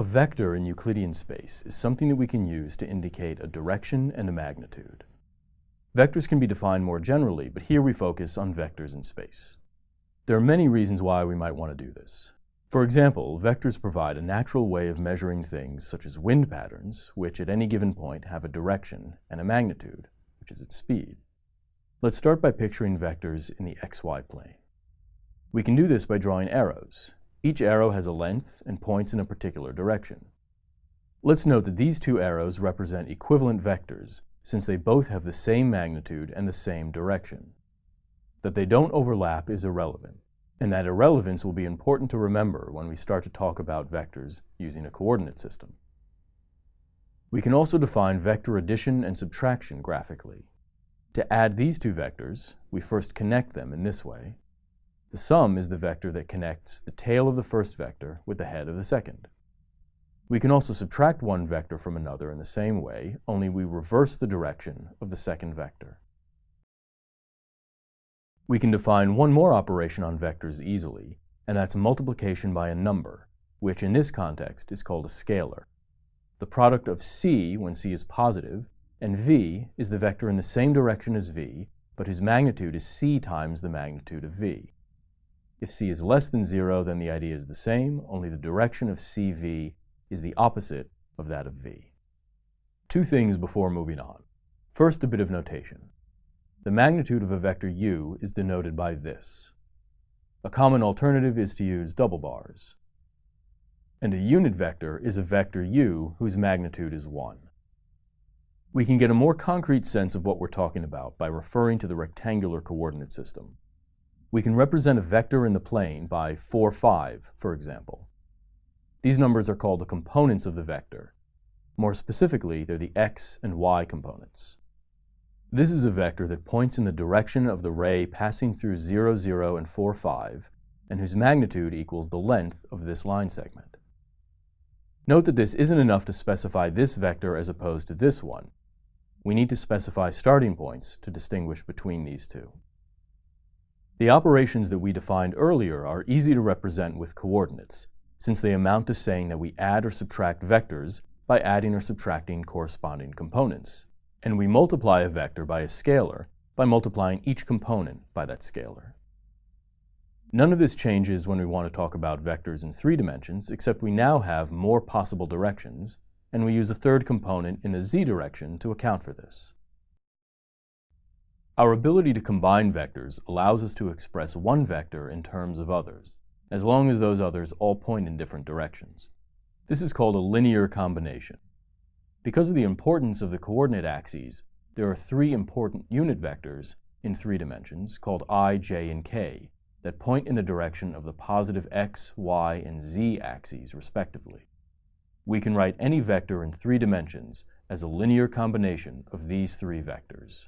A vector in Euclidean space is something that we can use to indicate a direction and a magnitude. Vectors can be defined more generally, but here we focus on vectors in space. There are many reasons why we might want to do this. For example, vectors provide a natural way of measuring things such as wind patterns, which at any given point have a direction, and a magnitude, which is its speed. Let's start by picturing vectors in the xy plane. We can do this by drawing arrows. Each arrow has a length and points in a particular direction. Let's note that these two arrows represent equivalent vectors, since they both have the same magnitude and the same direction. That they don't overlap is irrelevant, and that irrelevance will be important to remember when we start to talk about vectors using a coordinate system. We can also define vector addition and subtraction graphically. To add these two vectors, we first connect them in this way. The sum is the vector that connects the tail of the first vector with the head of the second. We can also subtract one vector from another in the same way, only we reverse the direction of the second vector. We can define one more operation on vectors easily, and that's multiplication by a number, which in this context is called a scalar. The product of c, when c is positive, and v is the vector in the same direction as v, but whose magnitude is c times the magnitude of v. If c is less than 0, then the idea is the same, only the direction of cv is the opposite of that of v. Two things before moving on. First, a bit of notation. The magnitude of a vector u is denoted by this. A common alternative is to use double bars. And a unit vector is a vector u whose magnitude is 1. We can get a more concrete sense of what we're talking about by referring to the rectangular coordinate system. We can represent a vector in the plane by 4, 5, for example. These numbers are called the components of the vector. More specifically, they're the x and y components. This is a vector that points in the direction of the ray passing through 0, 0, and 4, 5, and whose magnitude equals the length of this line segment. Note that this isn't enough to specify this vector as opposed to this one. We need to specify starting points to distinguish between these two. The operations that we defined earlier are easy to represent with coordinates, since they amount to saying that we add or subtract vectors by adding or subtracting corresponding components. And we multiply a vector by a scalar by multiplying each component by that scalar. None of this changes when we want to talk about vectors in 3 dimensions, except we now have more possible directions, and we use a third component in the z direction to account for this. Our ability to combine vectors allows us to express one vector in terms of others, as long as those others all point in different directions. This is called a linear combination. Because of the importance of the coordinate axes, there are 3 important unit vectors in 3 dimensions called I, j, and k that point in the direction of the positive x, y, and z axes respectively. We can write any vector in 3 dimensions as a linear combination of these 3 vectors.